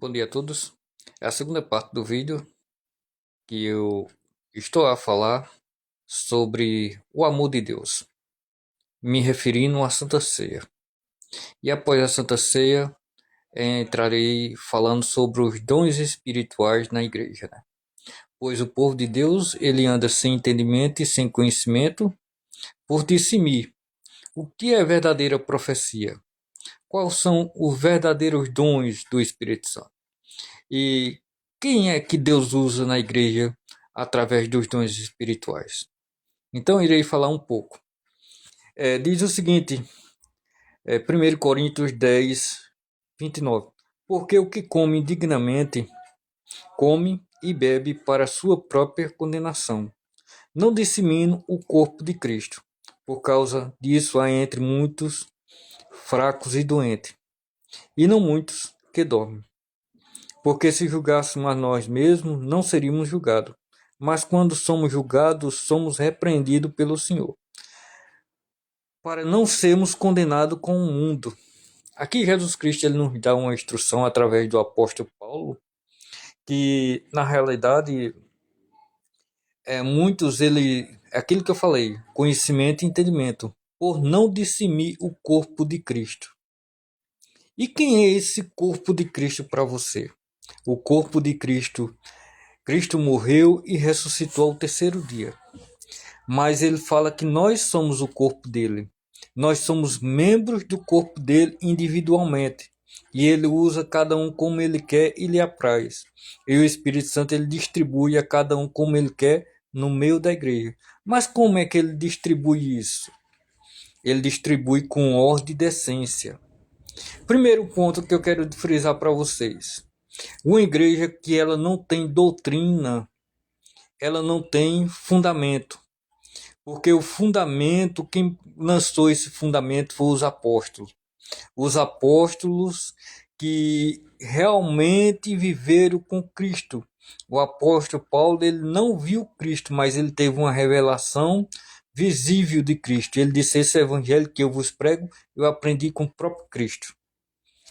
Bom dia a todos. É a segunda parte do vídeo que eu estou a falar sobre o amor de Deus, me referindo à Santa Ceia. E após a Santa Ceia, entrarei falando sobre os dons espirituais na igreja, né? Pois o povo de Deus, ele anda sem entendimento e sem conhecimento por discernir o que é verdadeira profecia, quais são os verdadeiros dons do Espírito Santo. E quem é que Deus usa na igreja através dos dons espirituais? Então irei falar um pouco. Diz o seguinte, 1 Coríntios 10, 29. Porque o que come indignamente, come e bebe para sua própria condenação. Não dissemino o corpo de Cristo. Por causa disso há entre muitos fracos e doentes, e não muitos que dormem. Porque se julgássemos a nós mesmos, não seríamos julgados. Mas quando somos julgados, somos repreendidos pelo Senhor, para não sermos condenados com o mundo. Aqui Jesus Cristo ele nos dá uma instrução através do apóstolo Paulo, que na realidade aquilo que eu falei, conhecimento e entendimento, por não discernir o corpo de Cristo. E quem é esse corpo de Cristo para você? O corpo de Cristo. Cristo morreu e ressuscitou ao terceiro dia. Mas ele fala que nós somos o corpo dele. Nós somos membros do corpo dele individualmente. E ele usa cada um como ele quer e lhe apraz. E o Espírito Santo ele distribui a cada um como ele quer no meio da igreja. Mas como é que ele distribui isso? Ele distribui com ordem e decência. Primeiro ponto que eu quero frisar para vocês. Uma igreja que ela não tem doutrina, ela não tem fundamento. Porque o fundamento, quem lançou esse fundamento foi os apóstolos. Os apóstolos que realmente viveram com Cristo. O apóstolo Paulo ele não viu Cristo, mas ele teve uma revelação visível de Cristo. Ele disse: esse evangelho que eu vos prego, eu aprendi com o próprio Cristo.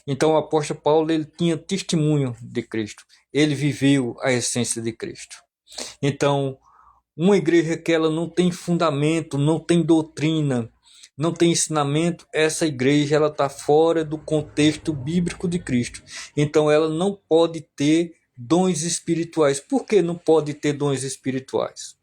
Então o apóstolo Paulo ele tinha testemunho de Cristo. Ele viveu a essência de Cristo. Então, uma igreja que ela não tem fundamento, não tem doutrina, não tem ensinamento, essa igreja ela está fora do contexto bíblico de Cristo. Então ela não pode ter dons espirituais. Por que não pode ter dons espirituais?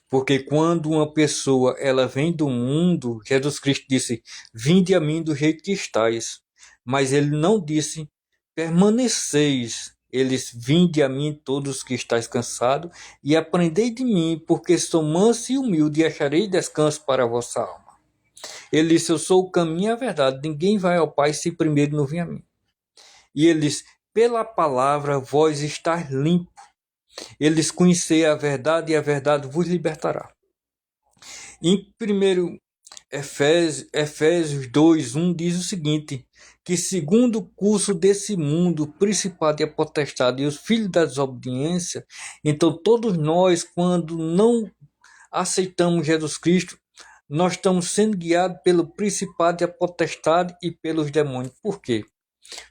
Porque quando uma pessoa ela vem do mundo, Jesus Cristo disse: vinde a mim do jeito que estáis. Mas ele não disse: permaneceis. Eles: vinde a mim todos que estáis cansados e aprendei de mim, porque sou manso e humilde, e acharei descanso para a vossa alma. Ele disse: eu sou o caminho e a verdade, ninguém vai ao Pai se primeiro não vir a mim. E ele disse: pela palavra vós estáis limpo. Eles conhecer a verdade e a verdade vos libertará. Em 1 Efésios 2:1 diz o seguinte: que segundo o curso desse mundo, o principado e a potestade e os filhos da desobediência, então todos nós, quando não aceitamos Jesus Cristo, nós estamos sendo guiados pelo principado e a potestade e pelos demônios. Por quê?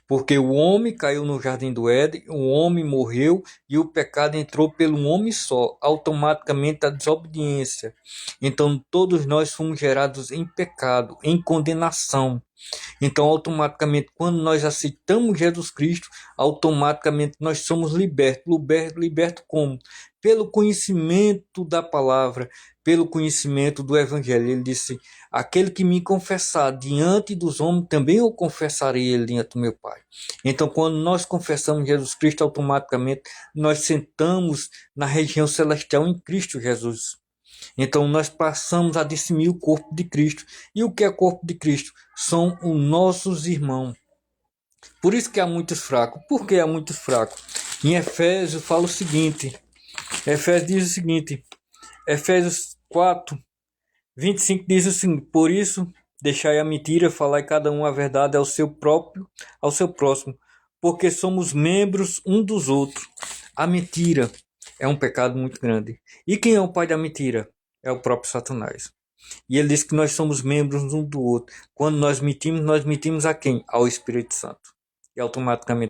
Porque o homem caiu no jardim do Éden, o homem morreu e o pecado entrou pelo homem só, automaticamente a desobediência. Então todos nós fomos gerados em pecado, em condenação. Então automaticamente quando nós aceitamos Jesus Cristo, automaticamente nós somos libertos. Liberto como? Pelo conhecimento da palavra, pelo conhecimento do evangelho. Ele disse: aquele que me confessar diante dos homens, também eu confessarei ele diante do meu Pai. Então quando nós confessamos Jesus Cristo, automaticamente nós sentamos na região celestial em Cristo Jesus. Então nós passamos a discernir o corpo de Cristo. E o que é o corpo de Cristo? São os nossos irmãos. Por isso que há muitos fracos. Por que há muitos fracos? Em Efésios fala o seguinte. Efésios diz o seguinte. Efésios 4:25 diz o seguinte: por isso deixai a mentira, falai cada um a verdade ao seu próximo, porque somos membros um dos outros. A mentira é um pecado muito grande. E quem é o pai da mentira? É o próprio Satanás. E ele diz que nós somos membros um do outro. Quando nós mentimos a quem? Ao Espírito Santo. E automaticamente